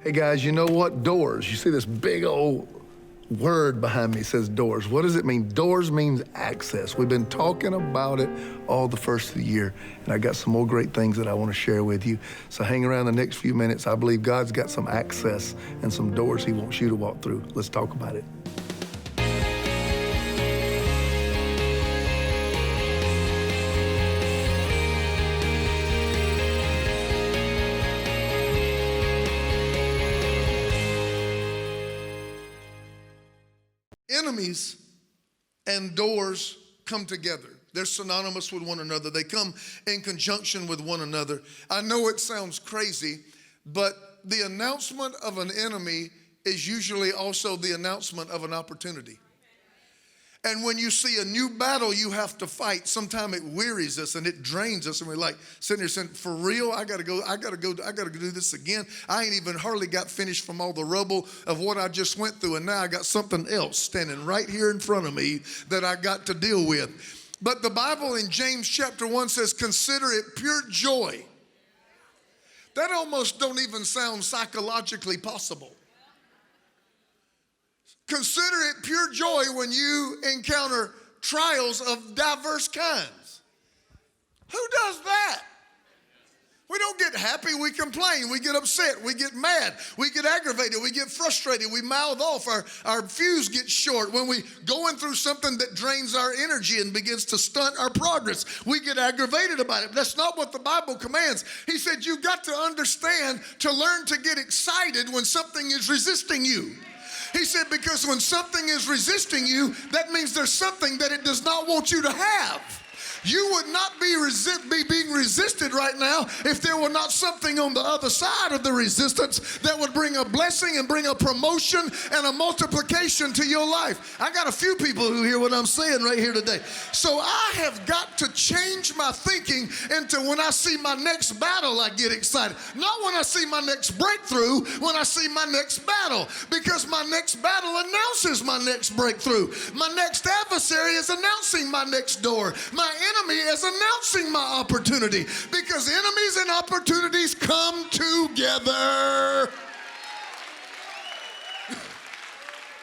Hey guys, you know what? Doors. You see this big old word behind me. It says doors. What does it mean? Doors means access. We've been talking about it all the first of the year, and I got some more great things that I want to share with you. So hang around the next few minutes. I believe God's got some access and some doors he wants you to walk through. Let's talk about it. Enemies and doors come together. They're synonymous with one another. They come in conjunction with one another. I know it sounds crazy, but the announcement of an enemy is usually also the announcement of an opportunity. And when you see a new battle you have to fight, sometimes it wearies us and it drains us, and we're like sitting here saying, for real, I gotta go do this again. I ain't even hardly got finished from all the rubble of what I just went through, and now I got something else standing right here in front of me that I got to deal with. But the Bible in James chapter 1 says, consider it pure joy. That almost don't even sound psychologically possible. Consider it pure joy when you encounter trials of diverse kinds. Who does that? We don't get happy, we complain, we get upset, we get mad, we get aggravated, we get frustrated, we mouth off, our fuse gets short. When we going through something that drains our energy and begins to stunt our progress, we get aggravated about it. But that's not what the Bible commands. He said you've got to understand to learn to get excited when something is resisting you. He said, because when something is resisting you, that means there's something that it does not want you to have. You would not be being resisted right now if there were not something on the other side of the resistance that would bring a blessing and bring a promotion and a multiplication to your life. I got a few people who hear what I'm saying right here today. So I have got to change my thinking into when I see my next battle, I get excited. Not when I see my next breakthrough, when I see my next battle. Because my next battle announces my next breakthrough. My next adversary is announcing my next door. My enemy is announcing my opportunity, because enemies and opportunities come together.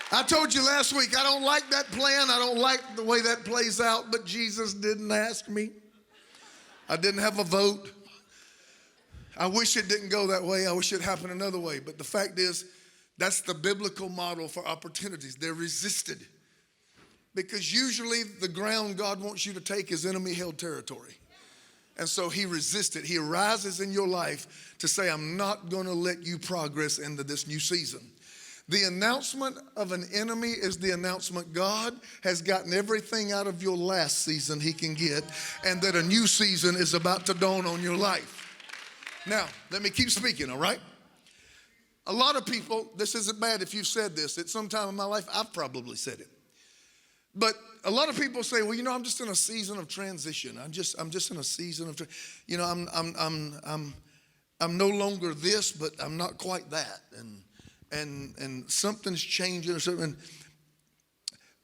I told you last week, I don't like that plan. I don't like the way that plays out, but Jesus didn't ask me. I didn't have a vote. I wish it didn't go that way. I wish it happened another way. But the fact is, that's the biblical model for opportunities. They're resisted. Because usually the ground God wants you to take is enemy-held territory. And so he resists it. He arises in your life to say, I'm not going to let you progress into this new season. The announcement of an enemy is the announcement God has gotten everything out of your last season he can get, and that a new season is about to dawn on your life. Now, let me keep speaking, all right? A lot of people, this isn't bad if you've said this. At some time in my life, I've probably said it. But a lot of people say, well, I'm just in a season of transition. I'm just in a season of, I'm no longer this, but I'm not quite that. And something's changing or something.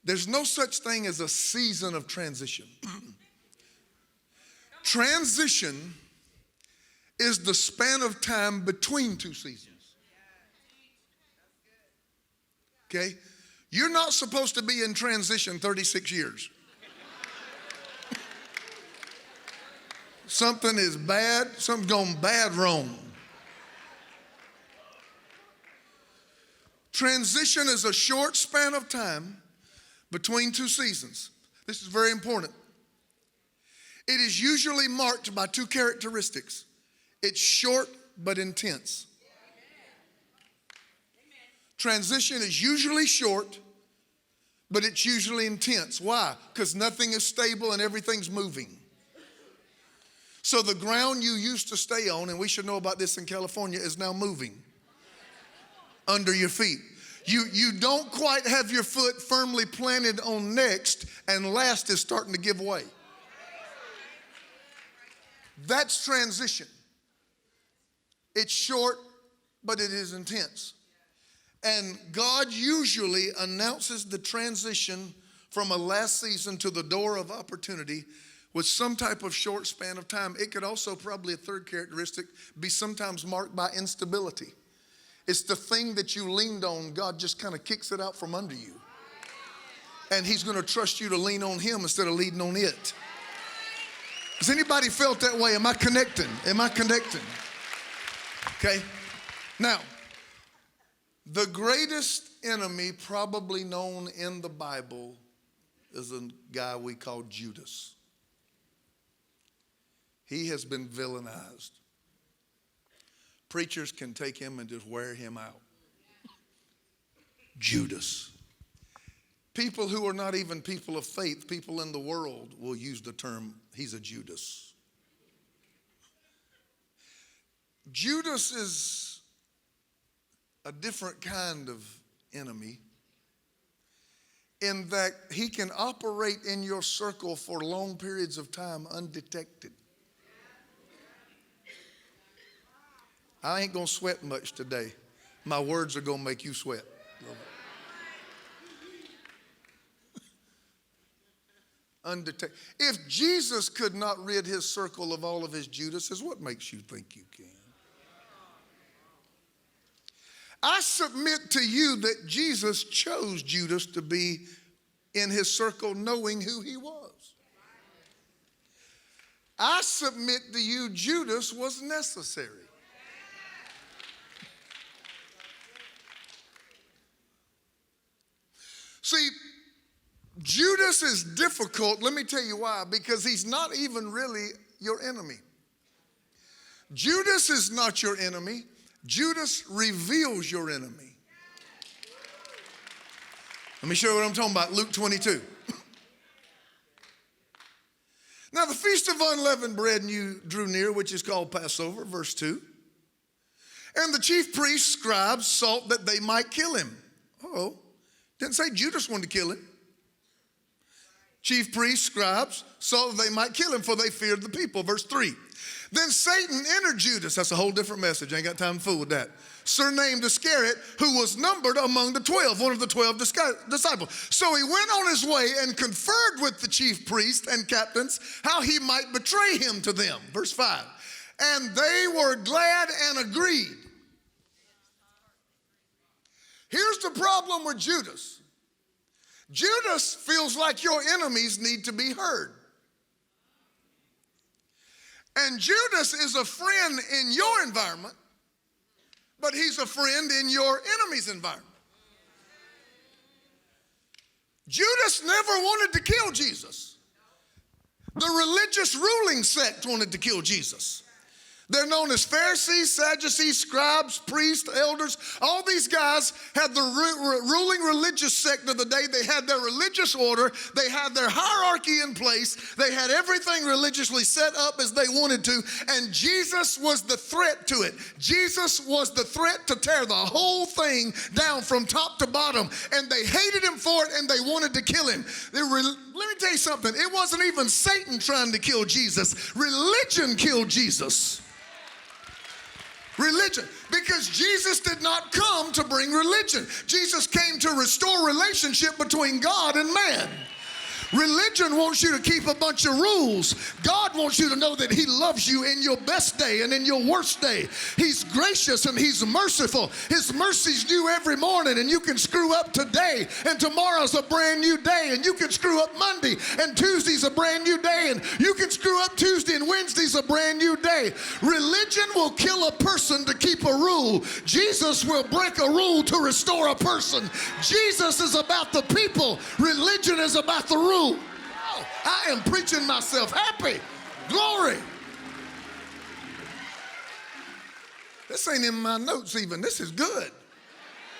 There's no such thing as a season of transition. Transition is the span of time between two seasons. Okay? You're not supposed to be in transition 36 years. Something is bad, something's gone bad wrong. Transition is a short span of time between two seasons. This is very important. It is usually marked by two characteristics. It's short but intense. Transition is usually short, but it's usually intense. Why? Because nothing is stable and everything's moving. So the ground you used to stay on, and we should know about this in California, is now moving under your feet. You don't quite have your foot firmly planted on next, and last is starting to give way. That's transition. It's short, but it is intense. And God usually announces the transition from a last season to the door of opportunity with some type of short span of time. It could also, probably a third characteristic, be sometimes marked by instability. It's the thing that you leaned on, God just kind of kicks it out from under you. And he's going to trust you to lean on him instead of leaning on it. Has anybody felt that way? Am I connecting? Am I connecting? Okay. Now, the greatest enemy probably known in the Bible is a guy we call Judas. He has been villainized. Preachers can take him and just wear him out. Judas. People who are not even people of faith, people in the world will use the term, he's a Judas. Judas is a different kind of enemy in that he can operate in your circle for long periods of time undetected. I ain't gonna sweat much today. My words are gonna make you sweat. Undetected. If Jesus could not rid his circle of all of his Judases, what makes you think you can? I submit to you that Jesus chose Judas to be in his circle knowing who he was. I submit to you Judas was necessary. See, Judas is difficult. Let me tell you why. Because he's not even really your enemy. Judas is not your enemy. Judas reveals your enemy. Let me show you what I'm talking about. Luke 22. Now the feast of unleavened bread drew near, which is called Passover, verse 2. And the chief priests, scribes, sought that they might kill him. Didn't say Judas wanted to kill him. Chief priests, scribes, sought that they might kill him, for they feared the people. Verse 3. Then Satan entered Judas. That's a whole different message. I ain't got time to fool with that. Surnamed Iscariot, who was numbered among the 12, one of the 12 disciples. So he went on his way and conferred with the chief priests and captains how he might betray him to them. Verse 5. And they were glad and agreed. Here's the problem with Judas. Judas feels like your enemies need to be heard. And Judas is a friend in your environment, but he's a friend in your enemy's environment. Judas never wanted to kill Jesus. The religious ruling sect wanted to kill Jesus. They're known as Pharisees, Sadducees, scribes, priests, elders. All these guys had the ruling religious sect of the day. They had their religious order. They had their hierarchy in place. They had everything religiously set up as they wanted to. And Jesus was the threat to it. Jesus was the threat to tear the whole thing down from top to bottom. And they hated him for it and they wanted to kill him. Let me tell you something. It wasn't even Satan trying to kill Jesus. Religion killed Jesus. Religion, because Jesus did not come to bring religion. Jesus came to restore relationship between God and man. Religion wants you to keep a bunch of rules. God wants you to know that he loves you in your best day and in your worst day. He's gracious and he's merciful. His mercy's new every morning, and you can screw up today, and tomorrow's a brand new day, and you can screw up Monday, and Tuesday's a brand new day, and you can screw up Tuesday, and Wednesday's a brand new day. Religion will kill a person to keep a rule. Jesus will break a rule to restore a person. Jesus is about the people. Religion is about the rule. Oh, I am preaching myself happy. Glory. This ain't in my notes even. This is good.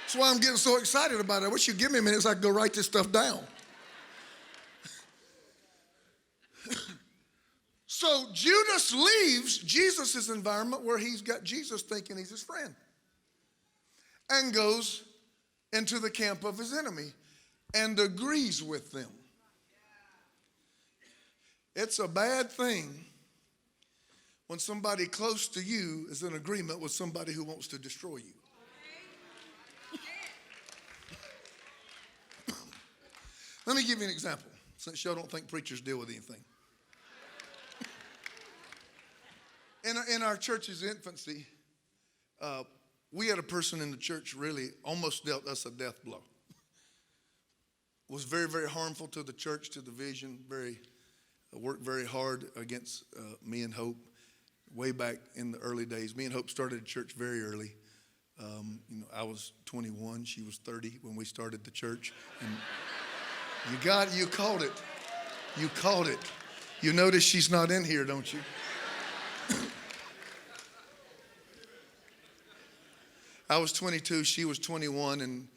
That's why I'm getting so excited about it. I wish you'd give me a minute so I could go write this stuff down. So Judas leaves Jesus' environment where he's got Jesus thinking he's his friend and goes into the camp of his enemy and agrees with them. It's a bad thing when somebody close to you is in agreement with somebody who wants to destroy you. Let me give you an example, since y'all don't think preachers deal with anything. In our church's infancy, We had a person in the church really almost dealt us a death blow. Was very, very harmful to the church, to the vision. Worked very hard against me and Hope way back in the early days. Me and Hope started the church very early. I was 21, she was 30 when we started the church. And you called it. You called it. You notice she's not in here, don't you? I was 22, she was 21, and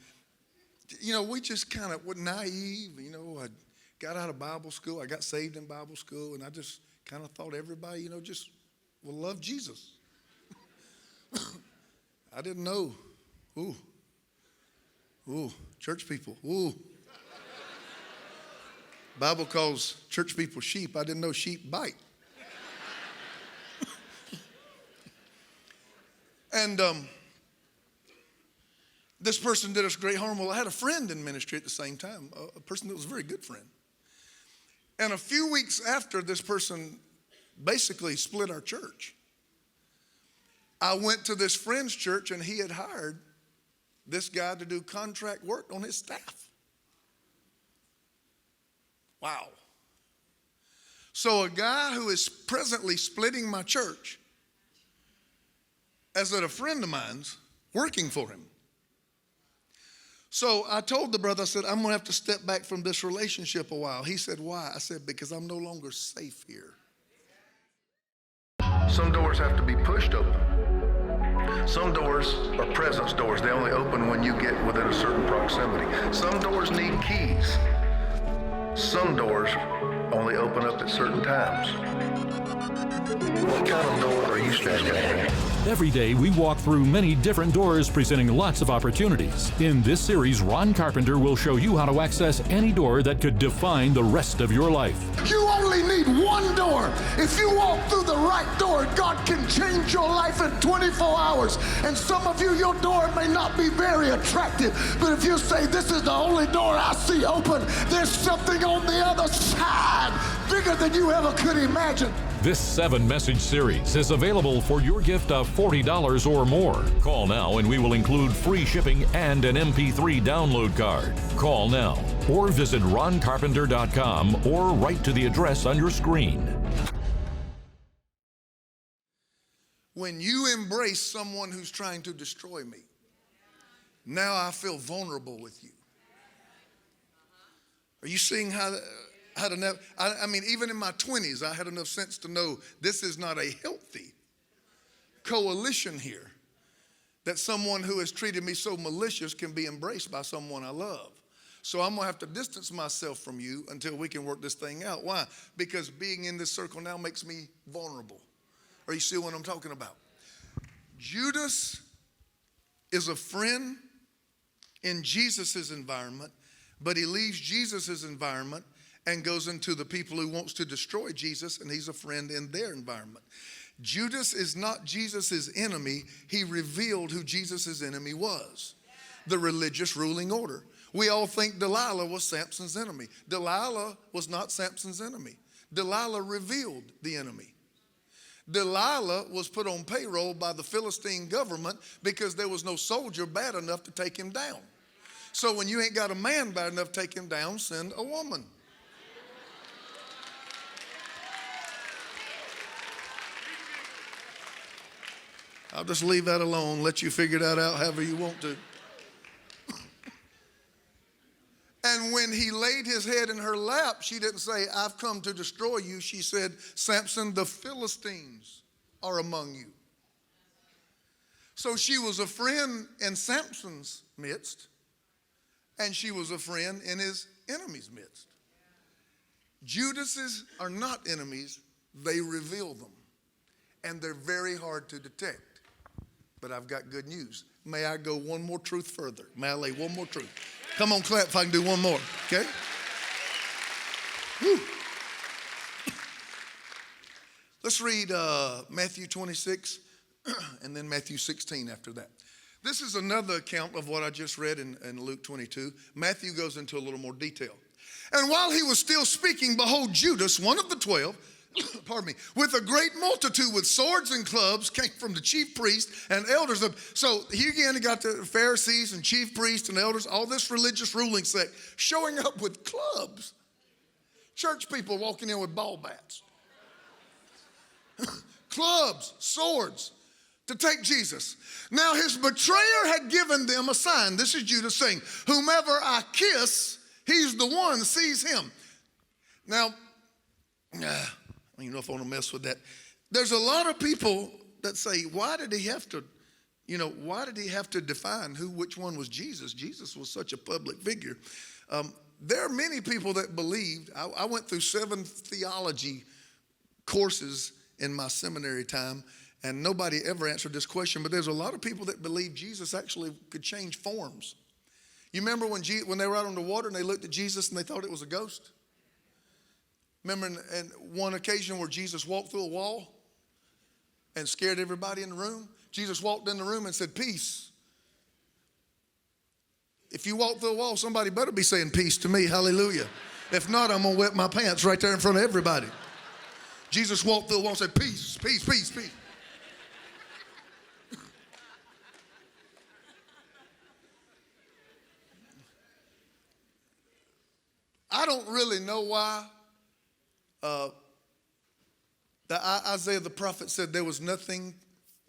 we just kind of were naive. I got out of Bible school. I got saved in Bible school, and I just kind of thought everybody, just will love Jesus. I didn't know. Ooh, church people. Ooh. Bible calls church people sheep. I didn't know sheep bite. And this person did us great harm. Well, I had a friend in ministry at the same time, a person that was a very good friend. And a few weeks after this person basically split our church, I went to this friend's church, and he had hired this guy to do contract work on his staff. Wow. So a guy who is presently splitting my church is a friend of mine's working for him. So I told the brother, I said, I'm going to have to step back from this relationship a while. He said, why? I said, because I'm no longer safe here. Some doors have to be pushed open. Some doors are presence doors. They only open when you get within a certain proximity. Some doors need keys. Some doors only open up at certain times. What kind of door are you standing at? Every day, we walk through many different doors, presenting lots of opportunities. In this series, Ron Carpenter will show you how to access any door that could define the rest of your life. You only need one door. If you walk through the right door, God can change your life in 24 hours. And some of you, your door may not be very attractive, but if you say, this is the only door I see open, there's something on the other side bigger than you ever could imagine. This 7-message series is available for your gift of $40 or more. Call now and we will include free shipping and an MP3 download card. Call now or visit roncarpenter.com or write to the address on your screen. When you embrace someone who's trying to destroy me, now I feel vulnerable with you. Are you seeing how... even in my 20s, I had enough sense to know this is not a healthy coalition here, that someone who has treated me so malicious can be embraced by someone I love. So I'm going to have to distance myself from you until we can work this thing out. Why? Because being in this circle now makes me vulnerable. Are you see what I'm talking about? Judas is a friend in Jesus's environment, but he leaves Jesus's environment and goes into the people who wants to destroy Jesus, and he's a friend in their environment. Judas is not Jesus's enemy. He revealed who Jesus's enemy was, the religious ruling order. We all think Delilah was Samson's enemy. Delilah was not Samson's enemy. Delilah revealed the enemy. Delilah was put on payroll by the Philistine government because there was no soldier bad enough to take him down. So when you ain't got a man bad enough to take him down, send a woman. I'll just leave that alone, let you figure that out however you want to. And when he laid his head in her lap, she didn't say, I've come to destroy you. She said, Samson, the Philistines are among you. So she was a friend in Samson's midst, and she was a friend in his enemy's midst. Judases are not enemies, they reveal them. And they're very hard to detect. But I've got good news. May I go one more truth further? May I lay one more truth? Come on, clap if I can do one more, okay? Whew. Let's read Matthew 26 and then Matthew 16 after that. This is another account of what I just read in Luke 22. Matthew goes into a little more detail. And while he was still speaking, behold, Judas, one of the 12, pardon me, with a great multitude with swords and clubs came from the chief priests and elders of. So here again, you got the Pharisees and chief priests and elders, all this religious ruling sect showing up with clubs. Church people walking in with ball bats. Clubs, swords to take Jesus. Now his betrayer had given them a sign. This is Judas saying, whomever I kiss, he's the one, seize him. Now, I don't even know if I want to mess with that. There's a lot of people that say, why did he have to define which one was Jesus? Jesus was such a public figure. There are many people that believed. I went through 7 theology courses in my seminary time, and nobody ever answered this question, but there's a lot of people that believe Jesus actually could change forms. You remember when they were out on the water and they looked at Jesus and they thought it was a ghost? Remember in one occasion where Jesus walked through a wall and scared everybody in the room? Jesus walked in the room and said, peace. If you walk through a wall, somebody better be saying peace to me, hallelujah. If not, I'm going to wet my pants right there in front of everybody. Jesus walked through a wall and said, peace, peace, peace, peace. I don't really know why Isaiah the prophet said there was nothing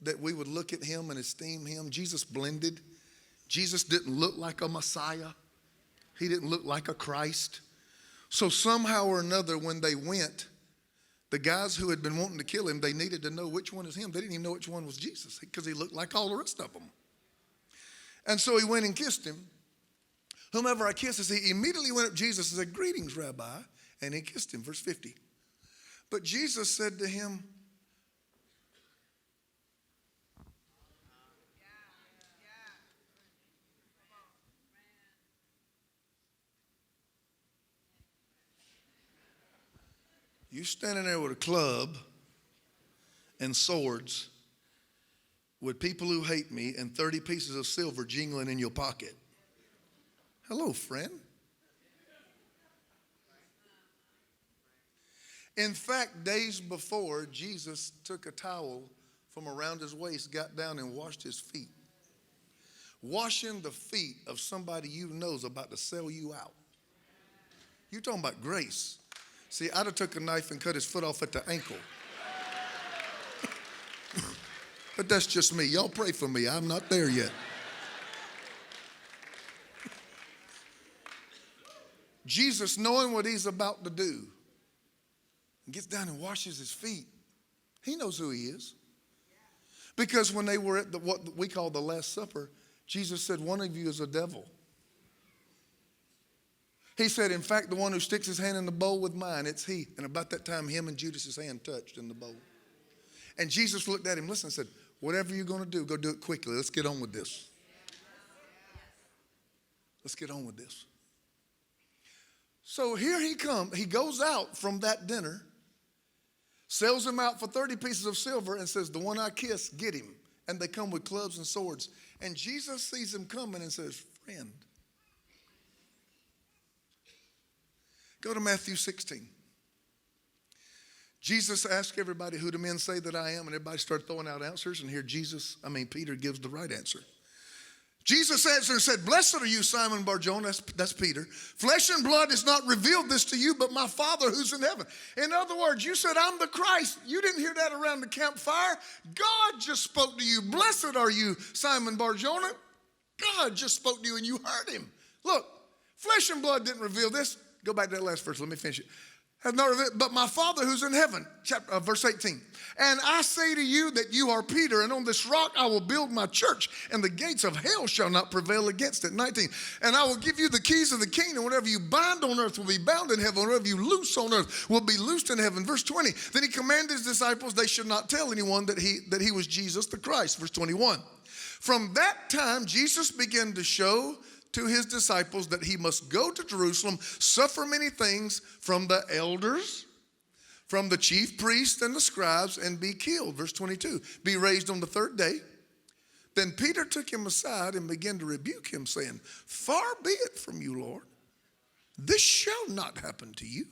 that we would look at him and esteem him. Jesus blended. Jesus didn't look like a Messiah. He didn't look like a Christ. So somehow or another when they went, the guys who had been wanting to kill him, they needed to know which one is him. They didn't even know which one was Jesus because he looked like all the rest of them. And so he went and kissed him. Whomever I kiss, he immediately went up to Jesus and said, greetings, Rabbi. And he kissed him, verse 50. But Jesus said to him, you standing there with a club and swords with people who hate me and 30 pieces of silver jingling in your pocket. Hello, friend. In fact, days before, Jesus took a towel from around his waist, got down and washed his feet. Washing the feet of somebody you know is about to sell you out. You're talking about grace. See, I'd have took a knife and cut his foot off at the ankle. But that's just me. Y'all pray for me. I'm not there yet. Jesus, knowing what he's about to do, gets down and washes his feet. He knows who he is. Because when they were at what we call the Last Supper, Jesus said, one of you is a devil. He said, in fact, the one who sticks his hand in the bowl with mine, it's he. And about that time, him and Judas' hand touched in the bowl. And Jesus looked at him, listen, and said, whatever you're going to do, go do it quickly. Let's get on with this. Let's get on with this. So here he comes. He goes out from that dinner, sells him out for 30 pieces of silver and says, the one I kiss, get him. And they come with clubs and swords. And Jesus sees him coming and says, friend. Go to Matthew 16. Jesus asked everybody, who do men say that I am? And everybody started throwing out answers. And here Peter gives the right answer. Jesus answered and said, blessed are you, Simon Bar-Jonah, that's Peter. Flesh and blood has not revealed this to you, but my Father who's in heaven. In other words, you said, I'm the Christ. You didn't hear that around the campfire. God just spoke to you. Blessed are you, Simon Bar-Jonah. God just spoke to you and you heard him. Look, flesh and blood didn't reveal this. Go back to that last verse. Let me finish it. Have not revealed, but my Father who's in heaven. Verse 18. And I say to you that you are Peter, and on this rock I will build my church, and the gates of hell shall not prevail against it. 19. And I will give you the keys of the kingdom. Whatever you bind on earth will be bound in heaven. Whatever you loose on earth will be loosed in heaven. Verse 20. Then he commanded his disciples they should not tell anyone that he was Jesus the Christ. Verse 21. From that time Jesus began to show to his disciples that he must go to Jerusalem, suffer many things from the elders, from the chief priests and the scribes, and be killed. Verse 22, be raised on the third day. Then Peter took him aside and began to rebuke him, saying, far be it from you, Lord. This shall not happen to you.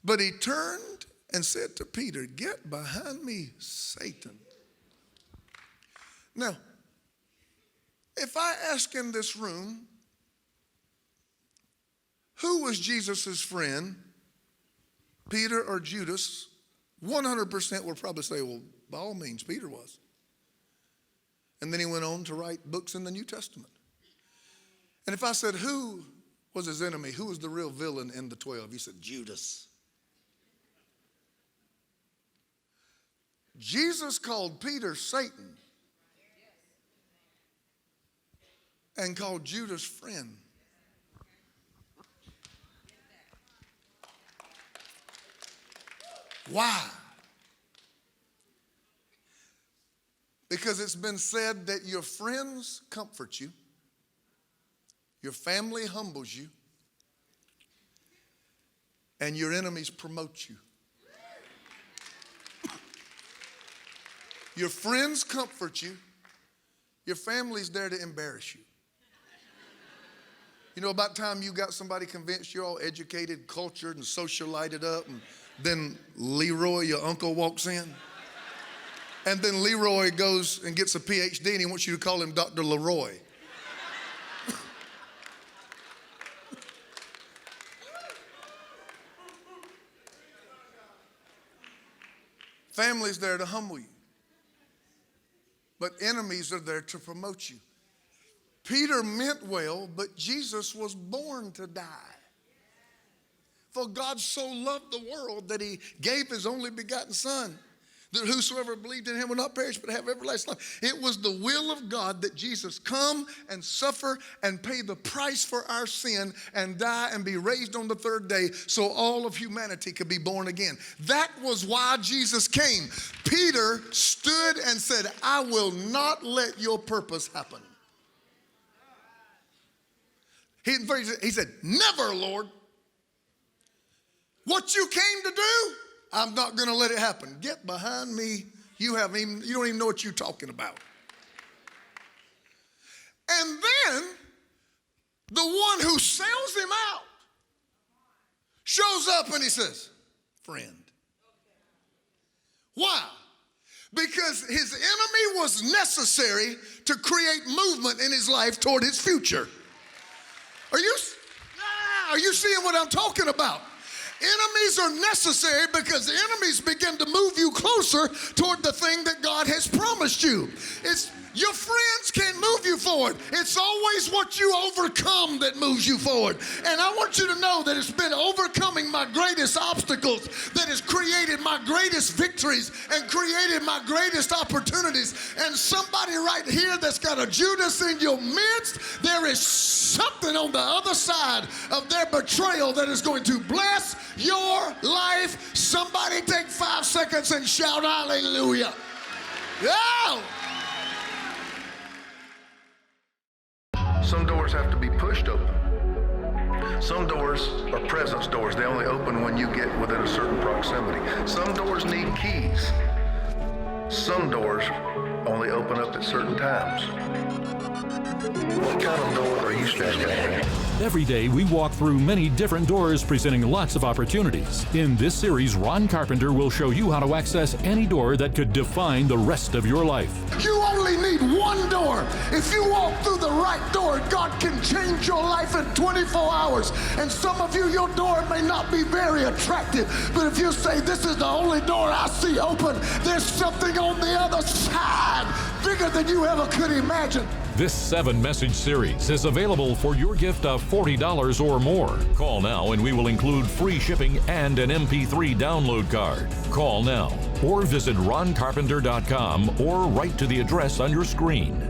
But he turned and said to Peter, "Get behind me, Satan." Now, if I ask in this room, who was Jesus' friend, Peter or Judas, 100% will probably say, well, by all means, Peter was. And then he went on to write books in the New Testament. And if I said, who was his enemy? Who was the real villain in the 12? He said, Judas. Jesus called Peter Satan and called Judas friend. Why? Because it's been said that your friends comfort you, your family humbles you, and your enemies promote you. Your friends comfort you, your family's there to embarrass you. You know, about time you got somebody convinced you're all educated, cultured, and socialized up, and then Leroy, your uncle, walks in. And then Leroy goes and gets a PhD, and he wants you to call him Dr. Leroy. Family's there to humble you, but enemies are there to promote you. Peter meant well, but Jesus was born to die. For God so loved the world that he gave his only begotten Son, that whosoever believed in him will not perish but have everlasting life. It was the will of God that Jesus come and suffer and pay the price for our sin and die and be raised on the third day so all of humanity could be born again. That was why Jesus came. Peter stood and said, I will not let your purpose happen. He said, never, Lord. What you came to do, I'm not going to let it happen. Get behind me. You don't even know what you're talking about. And then the one who sells him out shows up and he says, friend. Why? Because his enemy was necessary to create movement in his life toward his future. Are you seeing what I'm talking about? Enemies are necessary because enemies begin to move you closer toward the thing that God has promised you. Your friends can't move you forward. It's always what you overcome that moves you forward. And I want you to know that it's been overcoming my greatest obstacles that has created my greatest victories and created my greatest opportunities. And somebody right here that's got a Judas in your midst, there is something on the other side of their betrayal that is going to bless your life. Somebody take 5 seconds and shout hallelujah. Yeah. Some doors have to be pushed open. Some doors are presence doors. They only open when you get within a certain proximity. Some doors need keys. Some doors only open up at certain times. What kind of door are you standing at? Every day, we walk through many different doors presenting lots of opportunities. In this series, Ron Carpenter will show you how to access any door that could define the rest of your life. You only need one door. If you walk through the right door, God can change your life in 24 hours. And some of you, your door may not be very attractive, but if you say, this is the only door I see open, there's something on the other side bigger than you ever could imagine. This 7-message series is available for your gift of $40 or more. Call now and we will include free shipping and an MP3 download card. Call now or visit roncarpenter.com or write to the address on your screen.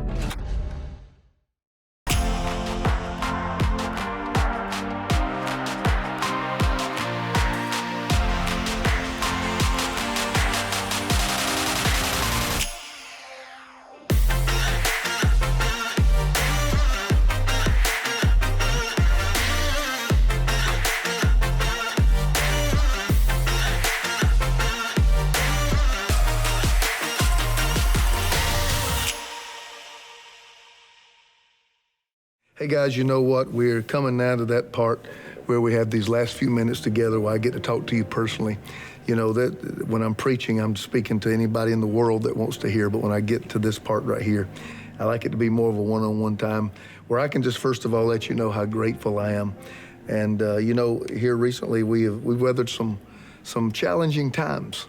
Hey guys, you know what? We're coming now to that part where we have these last few minutes together where I get to talk to you personally. You know, that when I'm preaching, I'm speaking to anybody in the world that wants to hear, but when I get to this part right here, I like it to be more of a one-on-one time where I can just first of all let you know how grateful I am. And you know, here recently we've weathered some challenging times.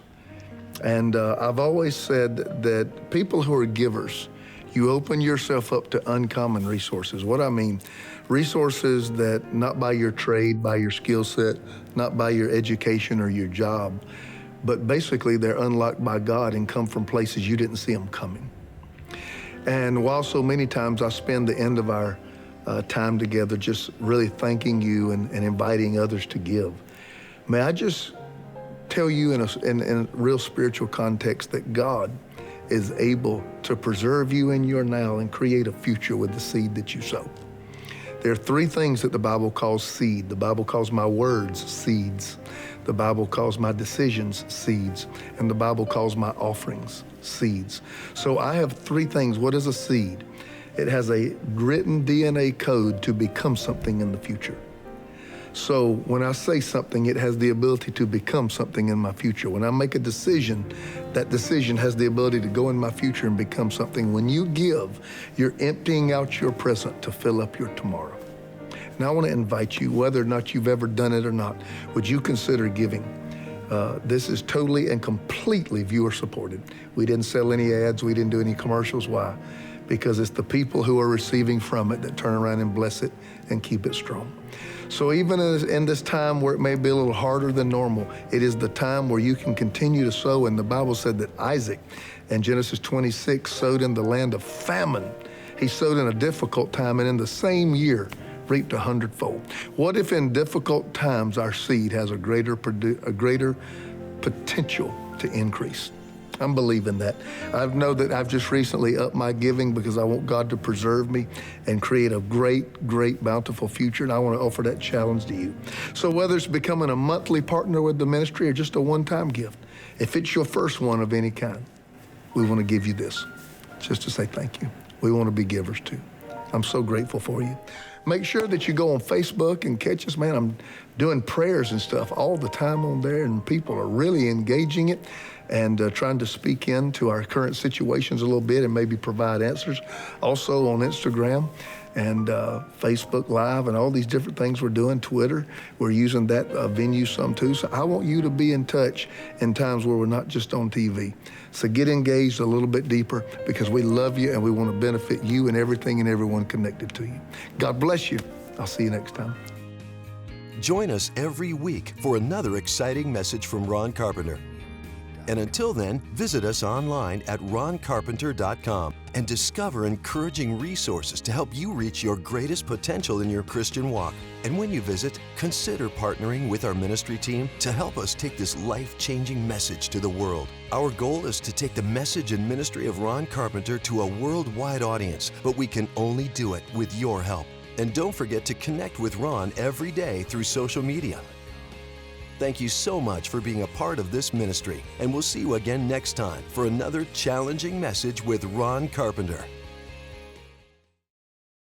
And I've always said that people who are givers, you open yourself up to uncommon resources. What I mean, resources that not by your trade, by your skill set, not by your education or your job, but basically they're unlocked by God and come from places you didn't see them coming. And while so many times I spend the end of our time together just really thanking you and inviting others to give, may I just tell you in a real spiritual context that God is able to preserve you in your now and create a future with the seed that you sow. There are three things that the Bible calls seed. The Bible calls my words seeds. The Bible calls my decisions seeds. And the Bible calls my offerings seeds. So I have three things. What is a seed? It has a written DNA code to become something in the future. So when I say something, it has the ability to become something in my future. When I make a decision, that decision has the ability to go in my future and become something. When you give, you're emptying out your present to fill up your tomorrow. Now I want to invite you, whether or not you've ever done it or not, would you consider giving? This is totally and completely viewer supported. We didn't sell any ads, we didn't do any commercials. Why? Because it's the people who are receiving from it that turn around and bless it and keep it strong. So even in this time where it may be a little harder than normal, it is the time where you can continue to sow. And the Bible said that Isaac in Genesis 26 sowed in the land of famine. He sowed in a difficult time and in the same year reaped 100-fold. What if in difficult times our seed has a greater potential to increase? I'm believing that. I know that I've just recently upped my giving because I want God to preserve me and create a great, great, bountiful future, and I want to offer that challenge to you. So whether it's becoming a monthly partner with the ministry or just a one-time gift, if it's your first one of any kind, we want to give you this, just to say thank you. We want to be givers too. I'm so grateful for you. Make sure that you go on Facebook and catch us, man. I'm doing prayers and stuff all the time on there, and people are really engaging it and trying to speak into our current situations a little bit and maybe provide answers. Also on Instagram and Facebook Live and all these different things we're doing, Twitter, we're using that venue some too. So I want you to be in touch in times where we're not just on TV. So get engaged a little bit deeper because we love you and we want to benefit you and everything and everyone connected to you. God bless you. I'll see you next time. Join us every week for another exciting message from Ron Carpenter. And until then, visit us online at roncarpenter.com and discover encouraging resources to help you reach your greatest potential in your Christian walk. And when you visit, consider partnering with our ministry team to help us take this life-changing message to the world. Our goal is to take the message and ministry of Ron Carpenter to a worldwide audience, but we can only do it with your help. And don't forget to connect with Ron every day through social media. Thank you so much for being a part of this ministry, and we'll see you again next time for another challenging message with Ron Carpenter.